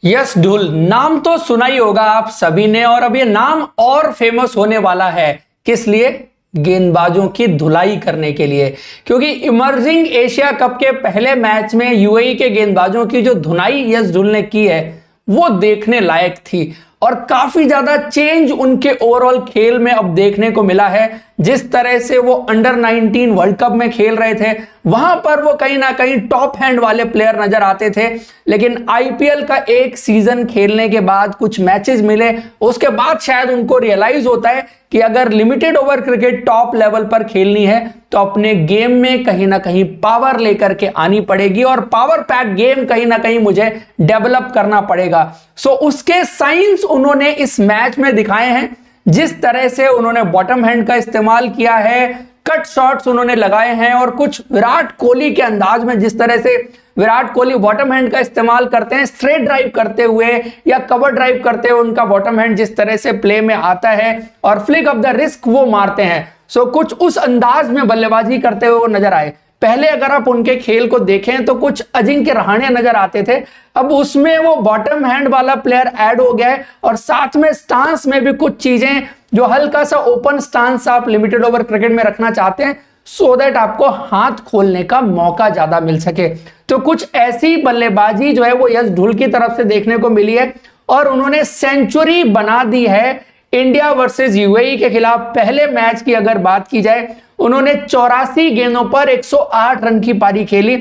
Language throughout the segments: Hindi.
यस ढुल नाम तो सुना ही होगा आप सभी ने। और अब ये नाम और फेमस होने वाला है, किस लिए? गेंदबाजों की धुलाई करने के लिए। क्योंकि इमर्जिंग एशिया कप के पहले मैच में यूएई के गेंदबाजों की जो धुलाई यस ढुल ने की है वो देखने लायक थी। और काफी ज्यादा चेंज उनके ओवरऑल खेल में अब देखने को मिला है। जिस तरह से वो अंडर 19 वर्ल्ड कप में खेल रहे थे, वहां पर वो कहीं ना कहीं टॉप हैंड वाले प्लेयर नजर आते थे। लेकिन आईपीएल का एक सीजन खेलने के बाद, कुछ मैचेस मिले, उसके बाद शायद उनको रियलाइज होता है कि अगर limited over cricket top level पर खेलनी है तो अपने गेम में कहीं ना कहीं पावर लेकर के आनी पड़ेगी और पावर पैक गेम कहीं ना कहीं मुझे डेवलप करना पड़ेगा। सो उसके साइंस उन्होंने इस मैच में दिखाए हैं। जिस तरह से उन्होंने बॉटम हैंड का इस्तेमाल किया है, कट शॉट्स उन्होंने लगाए हैं, और कुछ विराट कोहली के अंदाज में जिस तरह से विराट कोहली बॉटम हैंड का इस्तेमाल करते हैं, स्ट्रेट ड्राइव करते हुए या कवर ड्राइव करते हुए, उनका बॉटम हैंड जिस तरह से प्ले में आता है और फ्लिक ऑफ द रिस्क वो मारते हैं। सो कुछ उस अंदाज में बल्लेबाजी करते हुए वो नजर आए। पहले अगर आप उनके खेल को देखें तो कुछ अजिंक्य रहाणे नजर आते थे, अब उसमें वो बॉटम हैंड वाला प्लेयर ऐड हो गया है। और साथ में स्टांस में भी कुछ चीजें, जो हल्का सा ओपन स्टांस आप लिमिटेड ओवर क्रिकेट में रखना चाहते हैं सो दैट आपको हाथ खोलने का मौका ज्यादा मिल सके। तो कुछ ऐसी बल्लेबाजी जो है वो यश ढुल की तरफ से देखने को मिली है। और उन्होंने सेंचुरी बना दी है इंडिया वर्सेस यूएई के खिलाफ। पहले मैच की अगर बात की जाए, उन्होंने 84 गेंदों पर 108 रन की पारी खेली,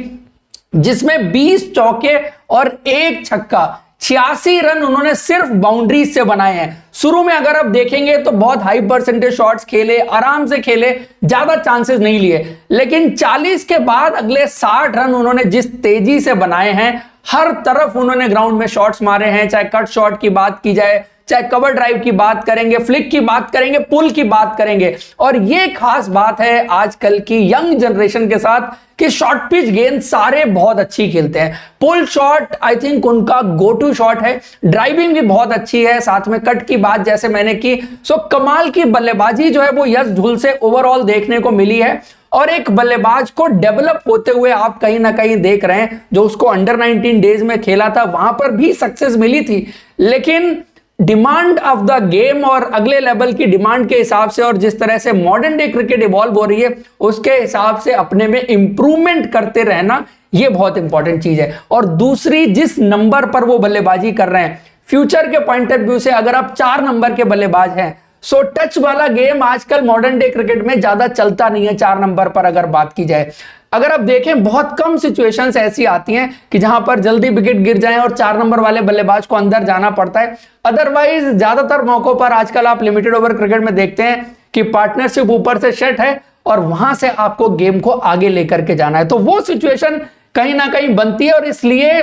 जिसमें 20 चौके और 1 छक्का। 86 रन उन्होंने सिर्फ बाउंड्रीज से बनाए हैं। शुरू में अगर आप देखेंगे तो बहुत हाई परसेंटेज शॉट्स खेले, आराम से खेले, ज्यादा चांसेस नहीं लिए। लेकिन 40 के बाद अगले 60 रन उन्होंने जिस तेजी से बनाए हैं, हर तरफ उन्होंने ग्राउंड में शॉट्स मारे हैं। चाहे कट शॉट की बात की जाए, चाहे कवर ड्राइव की बात करेंगे, फ्लिक की बात करेंगे, पुल की बात करेंगे। और ये खास बात है आजकल की यंग जनरेशन के साथ कि शॉर्ट पिच गेंद सारे बहुत अच्छी खेलते हैं। पुल शॉट आई थिंक उनका गो टू शॉट है, ड्राइविंग भी बहुत अच्छी है, साथ में कट की बात जैसे मैंने की। सो कमाल की बल्लेबाजी जो है वो यश ढुल से ओवरऑल देखने को मिली है। और एक बल्लेबाज को डेवलप होते हुए आप कहीं ना कहीं देख रहे हैं। जो उसको अंडर 19 डेज में खेला था वहां पर भी सक्सेस मिली थी, लेकिन डिमांड ऑफ द गेम और अगले लेवल की डिमांड के हिसाब से और जिस तरह से मॉडर्न डे क्रिकेट इवॉल्व हो रही है उसके हिसाब से अपने में इंप्रूवमेंट करते रहना ये बहुत इंपॉर्टेंट चीज है। और दूसरी, जिस नंबर पर वो बल्लेबाजी कर रहे हैं, फ्यूचर के पॉइंट ऑफ व्यू से अगर आप 4 नंबर के बल्लेबाज हैं, सो टच वाला गेम आजकल मॉडर्न डे क्रिकेट में ज्यादा चलता नहीं है। 4 नंबर पर अगर बात की जाए, अगर आप देखें बहुत कम सिचुएशंस ऐसी आती हैं कि जहां पर जल्दी विकेट गिर जाएं और 4 नंबर वाले बल्लेबाज को अंदर जाना पड़ता है। अदरवाइज ज्यादातर मौकों पर आजकल आप लिमिटेड ओवर क्रिकेट में देखते हैं कि पार्टनरशिप ऊपर से सेट है और वहां से आपको गेम को आगे लेकर के जाना है। तो वो सिचुएशन कहीं ना कहीं बनती है और इसलिए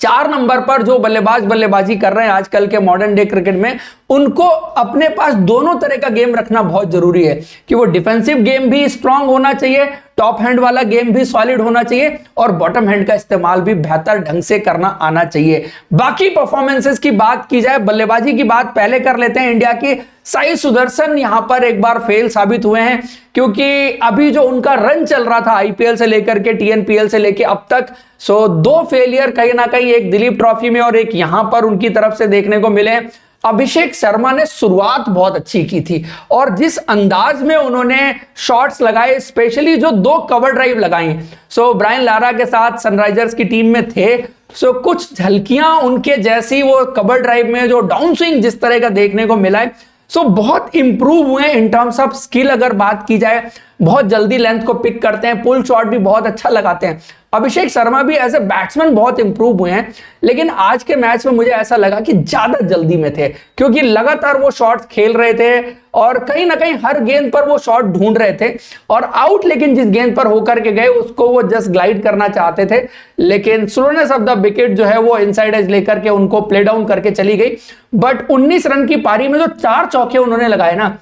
4 नंबर पर जो बल्लेबाज बल्लेबाजी कर रहे हैं आजकल के मॉडर्न डे क्रिकेट में, उनको अपने पास दोनों तरह का गेम रखना बहुत जरूरी है कि वो डिफेंसिव गेम भी स्ट्रांग होना चाहिए, टॉप हैंड वाला गेम भी सॉलिड होना चाहिए और बॉटम हैंड का इस्तेमाल भी बेहतर ढंग से करना आना चाहिए। बाकी परफॉर्मेंसेस की बात की जाए, बल्लेबाजी की बात पहले कर लेते हैं। इंडिया की साई सुदर्शन यहां पर एक बार फेल साबित हुए हैं, क्योंकि अभी जो उनका रन चल रहा था आईपीएल से लेकर के टीएनपीएल से लेकर अब तक, सो 2 फेलियर कहीं ना कहीं, एक दिलीप ट्रॉफी में और एक यहां पर उनकी तरफ से देखने को मिले। अभिषेक शर्मा ने शुरुआत बहुत अच्छी की थी और जिस अंदाज में उन्होंने शॉट्स लगाए, स्पेशली जो 2 कवर ड्राइव लगाई, सो ब्रायन लारा के साथ सनराइजर्स की टीम में थे, सो कुछ झलकियां उनके जैसी वो कवर ड्राइव में जो डाउन स्विंग जिस तरह का देखने को मिला है, सो बहुत इंप्रूव हुए इन टर्म्स ऑफ स्किल। अगर बात की जाए, बहुत जल्दी लेंथ को पिक करते हैं, पुल शॉट भी बहुत अच्छा लगाते हैं। अभिषेक शर्मा भी एज ए बैट्समैन बहुत इंप्रूव हुए हैं, लेकिन आज के मैच में मुझे ऐसा लगा कि ज्यादा जल्दी में थे, क्योंकि लगातार वो शॉट्स खेल रहे थे और कहीं ना कहीं हर गेंद पर वो शॉट ढूंढ रहे थे और आउट, लेकिन जिस गेंद पर होकर के गए उसको वो जस्ट ग्लाइड करना चाहते थे, लेकिन स्लोनेस ऑफ द विकेट जो है वो इनसाइड एज लेकर के उनको प्ले डाउन करके चली गई। बट 19 रन की पारी में जो 4 चौके उन्होंने लगाए ना,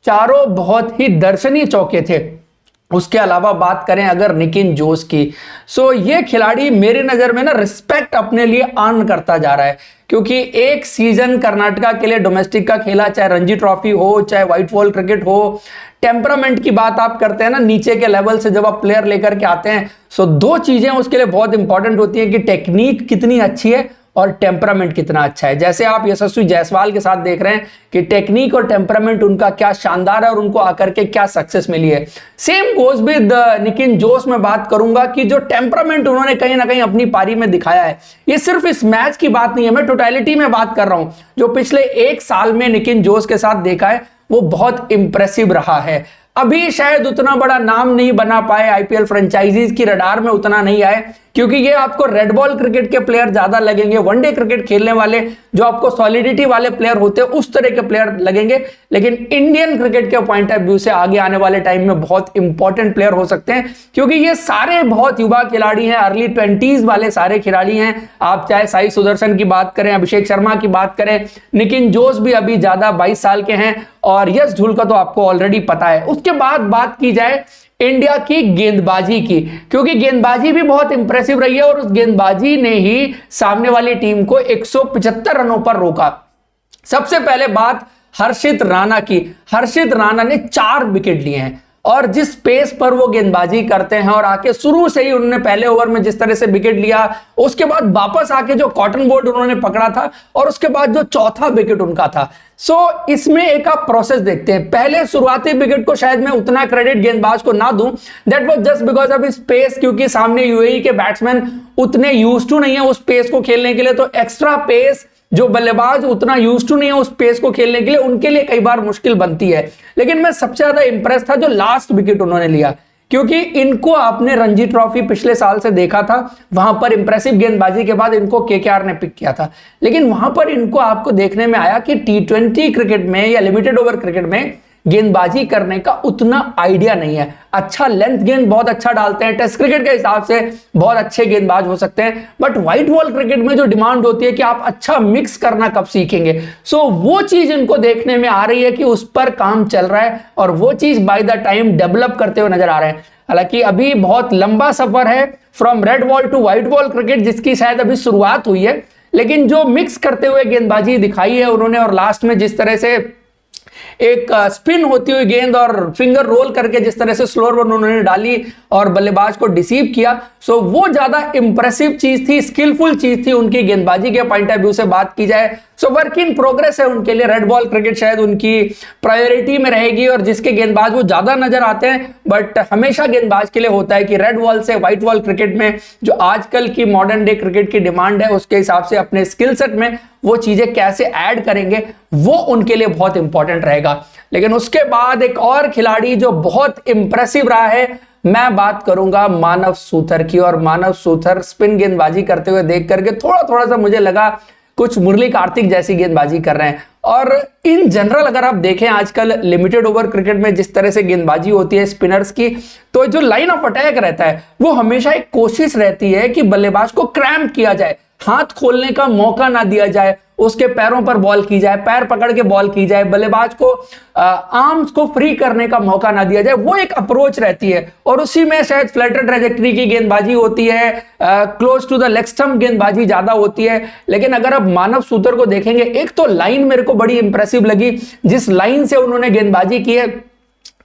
चारों बहुत ही दर्शनीय चौके थे। उसके अलावा बात करें अगर निकिन जोस की, सो ये खिलाड़ी मेरे नजर में ना रिस्पेक्ट अपने लिए अर्न करता जा रहा है, क्योंकि एक सीजन कर्नाटका के लिए डोमेस्टिक का खेला, चाहे रणजी ट्रॉफी हो, चाहे व्हाइट बॉल क्रिकेट हो। टेम्परामेंट की बात आप करते हैं ना, नीचे के लेवल से जब आप प्लेयर लेकर के आते हैं, सो 2 चीजें उसके लिए बहुत इंपॉर्टेंट होती हैं कि टेक्निक कितनी अच्छी है और टेम्परामेंट कितना अच्छा है। जैसे आप यशस्वी जायसवाल के साथ देख रहे हैं कि टेक्निक और टेम्परामेंट उनका क्या शानदार है और उनको आकर के क्या सक्सेस मिली है। सेम गोज विद निकिन जोस में बात करूंगा कि जो टेम्परामेंट उन्होंने कहीं ना कहीं अपनी पारी में दिखाया है, ये सिर्फ इस मैच की बात नहीं है, मैं टोटलिटी में बात कर रहा हूं। जो पिछले 1 साल में निकिन जोस के साथ देखा है वो बहुत इंप्रेसिव रहा है। अभी शायद उतना बड़ा नाम नहीं बना पाए, आईपीएल फ्रेंचाइजीज की रडार में उतना नहीं आए, क्योंकि ये आपको रेड बॉल क्रिकेट के प्लेयर ज्यादा लगेंगे, वनडे क्रिकेट खेलने वाले जो आपको सॉलिडिटी वाले प्लेयर होते हैं उस तरह के प्लेयर लगेंगे। लेकिन इंडियन क्रिकेट के पॉइंट ऑफ व्यू से आगे आने वाले टाइम में बहुत इंपॉर्टेंट प्लेयर हो सकते हैं, क्योंकि ये सारे बहुत युवा खिलाड़ी हैं, अर्ली 20s वाले सारे खिलाड़ी हैं। आप चाहे साई सुदर्शन की बात करें, अभिषेक शर्मा की बात करें, निकिन जोस भी अभी ज्यादा 22 साल के हैं, और यश धुल का तो आपको ऑलरेडी पता है। उसके बाद बात की जाए इंडिया की गेंदबाजी की, क्योंकि गेंदबाजी भी बहुत इंप्रेसिव रही है और उस गेंदबाजी ने ही सामने वाली टीम को 175 रनों पर रोका। सबसे पहले बात हर्षित राणा की। हर्षित राणा ने 4 विकेट लिए हैं, और जिस पेस पर वो गेंदबाजी करते हैं, और आके शुरू से ही उन्होंने पहले ओवर में जिस तरह से विकेट लिया, उसके बाद वापस आके जो कॉटन बोर्ड उन्होंने पकड़ा था, और उसके बाद जो चौथा विकेट उनका था। इसमें एक आप प्रोसेस देखते हैं। पहले शुरुआती विकेट को शायद मैं उतना क्रेडिट गेंदबाज को ना दूं, that was just because of his pace, क्योंकि सामने यूएई के बैट्समैन उतने यूज्ड टू नहीं है उस पेस को खेलने के लिए, तो एक्स्ट्रा पेस जो बल्लेबाज उतना यूज्ड टू नहीं है उस पेस को खेलने के लिए, उनके लिए कई बार मुश्किल बनती है। लेकिन मैं सबसे ज्यादा इंप्रेस था जो लास्ट विकेट उन्होंने लिया, क्योंकि इनको आपने रणजी ट्रॉफी पिछले साल से देखा था, वहां पर इंप्रेसिव गेंदबाजी के बाद इनको केकेआर ने पिक किया था। लेकिन वहां पर इनको आपको देखने में आया कि T20 क्रिकेट में या लिमिटेड ओवर क्रिकेट में गेंदबाजी करने का उतना आइडिया नहीं है। अच्छा लेंथ गेंद बहुत अच्छा डालते हैं, टेस्ट क्रिकेट के हिसाब से बहुत अच्छे गेंदबाज हो सकते हैं, बट व्हाइट बॉल क्रिकेट में जो डिमांड होती है कि आप अच्छा मिक्स करना कब सीखेंगे, वो चीज इनको देखने में आ रही है कि उस पर काम चल रहा है, और वो चीज बाय द टाइम डेवलप करते हुए नजर आ रहे हैं। हालांकि अभी बहुत लंबा सफर है from red ball to white ball cricket, जिसकी शायद अभी शुरुआत हुई है, लेकिन जो मिक्स करते हुए गेंदबाजी दिखाई है उन्होंने, और लास्ट में जिस तरह से एक स्पिन होती हुई गेंद और फिंगर रोल करके जिस तरह से स्लोअर वन उन्होंने डाली और बल्लेबाज को डिसीव किया, वो ज्यादा इंप्रेसिव चीज थी, स्किलफुल चीज थी उनकी गेंदबाजी के पॉइंट ऑफ व्यू से बात की जाए। वर्क इन प्रोग्रेस है उनके लिए। रेड बॉल क्रिकेट शायद उनकी प्रायोरिटी में रहेगी, और जिसके गेंदबाज वो ज्यादा नजर आते हैं, बट हमेशा गेंदबाज के लिए होता है कि रेड बॉल से व्हाइट बॉल क्रिकेट में जो आजकल की मॉडर्न डे क्रिकेट की डिमांड है, उसके हिसाब से अपने स्किल सेट में वो चीजें कैसे ऐड करेंगे, वो उनके लिए बहुत इंपॉर्टेंट रहेगा। लेकिन उसके बाद एक और खिलाड़ी जो बहुत इंप्रेसिव रहा है, मैं बात करूंगा मानव सूथर की। और मानव सूथर स्पिन गेंदबाजी करते हुए देख करके थोड़ा सा मुझे लगा कुछ मुरली कार्तिक जैसी गेंदबाजी कर रहे हैं। और इन जनरल अगर आप देखें आजकल लिमिटेड ओवर क्रिकेट में जिस तरह से गेंदबाजी होती है स्पिनर्स की, तो जो लाइन ऑफ अटैक रहता है वो हमेशा एक कोशिश रहती है कि बल्लेबाज को क्रैम्प किया जाए, हाथ खोलने का मौका ना दिया जाए, उसके पैरों पर बॉल की जाए, पैर पकड़ के बॉल की जाए, बल्लेबाज को आर्म्स को फ्री करने का मौका ना दिया जाए, वो एक अप्रोच रहती है। और उसी में शायद फ्लैटर ट्रैजेक्टरी की गेंदबाजी होती है, close to the leg stump गेंदबाजी ज्यादा होती है। लेकिन अगर आप मानव सूतर को देखेंगे, एक तो लाइन मेरे को बड़ी इंप्रेसिव लगी, जिस लाइन से उन्होंने गेंदबाजी की है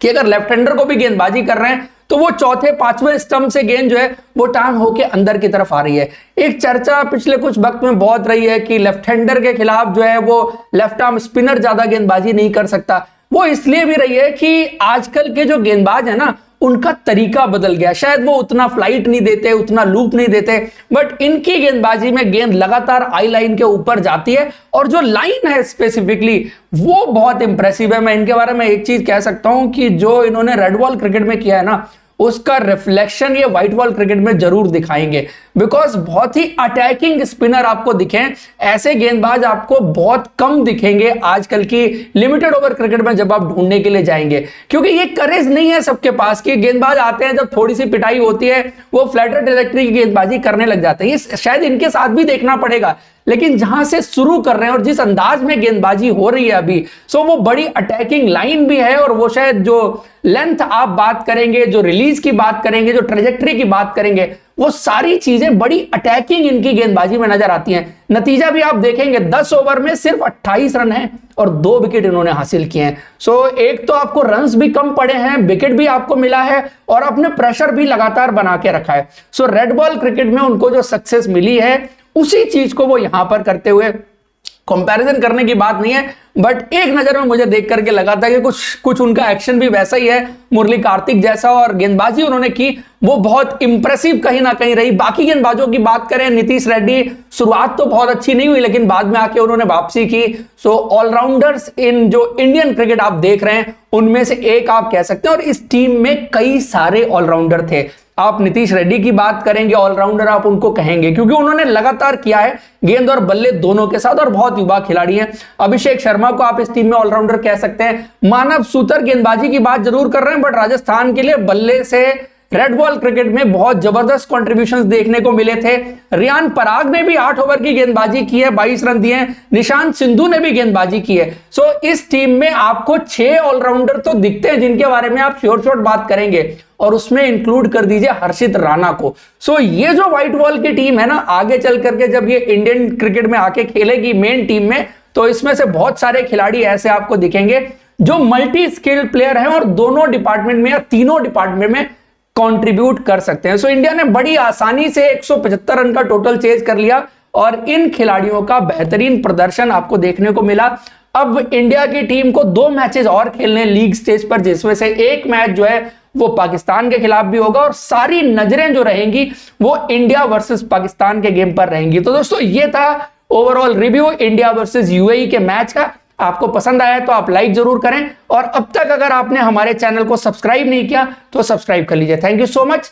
कि अगर लेफ्ट हैंडर को भी गेंदबाजी कर रहे हैं तो वो चौथे पांचवें स्टंप से गेंद जो है वो टांग होके अंदर की तरफ आ रही है। एक चर्चा पिछले कुछ वक्त में बहुत रही है कि लेफ्ट हैंडर के खिलाफ जो है वो लेफ्ट आर्म स्पिनर ज्यादा गेंदबाजी नहीं कर सकता। वो इसलिए भी रही है कि आजकल के जो गेंदबाज है ना, उनका तरीका बदल गया। शायद वो उतना फ्लाइट नहीं देते, उतना लूप नहीं देते, बट इनकी गेंदबाजी में गेंद लगातार आई लाइन के ऊपर जाती है, और जो लाइन है स्पेसिफिकली वो बहुत इंप्रेसिव है। मैं इनके बारे में एक चीज कह सकता हूं कि जो इन्होंने रेड बॉल क्रिकेट में किया है ना, उसका रिफ्लेक्शन ये व्हाइट बॉल क्रिकेट में जरूर दिखाएंगे, बिकॉज बहुत ही अटैकिंग स्पिनर आपको दिखें, ऐसे गेंदबाज आपको बहुत कम दिखेंगे आजकल की लिमिटेड ओवर क्रिकेट में जब आप ढूंढने के लिए जाएंगे, क्योंकि ये करेज नहीं है सबके पास कि गेंदबाज आते हैं जब थोड़ी सी पिटाई होती है वो फ्लैटर ट्रैजेक्टरी की गेंदबाजी करने लग जाते हैं। ये शायद इनके साथ भी देखना पड़ेगा, लेकिन जहां से शुरू कर रहे हैं और जिस अंदाज में गेंदबाजी हो रही है अभी, वो बड़ी अटैकिंग लाइन भी है, और वो शायद जो लेंथ आप बात करेंगे, जो रिलीज की बात करेंगे, जो ट्रेजेक्टरी की बात करेंगे, वो सारी चीजें बड़ी अटैकिंग इनकी गेंदबाजी में नजर आती हैं। नतीजा भी आप देखेंगे 10 ओवर में सिर्फ 28 रन है और 2 विकेट इन्होंने हासिल किए हैं। एक तो आपको रन्स भी कम पड़े हैं, विकेट भी आपको मिला है, और अपने प्रेशर भी लगातार बना के रखा है। रेड बॉल क्रिकेट में उनको जो सक्सेस मिली है उसी चीज को वो यहां पर करते हुए, कंपैरिजन करने की बात नहीं है, बट एक नजर में मुझे देख करके लगा था कि कुछ उनका एक्शन भी वैसा ही है मुरली कार्तिक जैसा, और गेंदबाजी उन्होंने की वो बहुत इंप्रेसिव कहीं ना कहीं रही। बाकी गेंदबाजों की बात करें, नीतीश रेड्डी शुरुआत तो बहुत अच्छी नहीं हुई, लेकिन बाद में आके उन्होंने वापसी की। सो ऑलराउंडर्स इन जो इंडियन क्रिकेट आप देख रहे हैं उनमें से एक आप कह सकते हैं, और इस टीम में कई सारे ऑलराउंडर थे। आप नीतीश रेड्डी की बात करेंगे, ऑलराउंडर आप उनको कहेंगे, क्योंकि उन्होंने लगातार किया है गेंद और बल्ले दोनों के साथ, और बहुत युवा खिलाड़ी हैं। अभिषेक शर्मा को आप इस टीम में ऑलराउंडर कह सकते हैं। मानव सूतर गेंदबाजी की बात जरूर कर रहे हैं, बट राजस्थान के लिए बल्ले से रेड बॉल क्रिकेट में बहुत जबरदस्त कंट्रीब्यूशंस देखने को मिले थे। रियान पराग ने भी 8 ओवर की गेंदबाजी की है, 22 रन दिए हैं। निशांत सिंधु ने भी गेंदबाजी की है। सो इस टीम में आपको 6 ऑलराउंडर तो दिखते हैं जिनके बारे में आप श्योर शॉट बात करेंगे, और उसमें इंक्लूड कर दीजिए हर्षित राणा को। सो ये जो व्हाइट बॉल की टीम है ना, आगे चल करके जब ये इंडियन क्रिकेट में आके खेलेगी मेन टीम में, तो इसमें से बहुत सारे खिलाड़ी ऐसे आपको दिखेंगे जो मल्टी स्किल्ड प्लेयर हैं और दोनों डिपार्टमेंट में या तीनों डिपार्टमेंट में कंट्रीब्यूट कर सकते हैं। सो इंडिया ने बड़ी आसानी से 175 रन का टोटल चेज कर लिया, और इन खिलाड़ियों का बेहतरीन प्रदर्शन आपको देखने को मिला। अब इंडिया की टीम को 2 मैचेस और खेलने लीग स्टेज पर, जिसमें से एक मैच जो है वो पाकिस्तान के खिलाफ भी होगा, और सारी नजरें जो रहेंगी वो इंडिया वर्सेस पाकिस्तान के गेम पर रहेंगी। तो दोस्तों ये था overall review India versus UAE के मैच का। आपको पसंद आया तो आप लाइक जरूर करें, और अब तक अगर आपने हमारे चैनल को सब्सक्राइब नहीं किया तो सब्सक्राइब कर लीजिए। Thank you so much.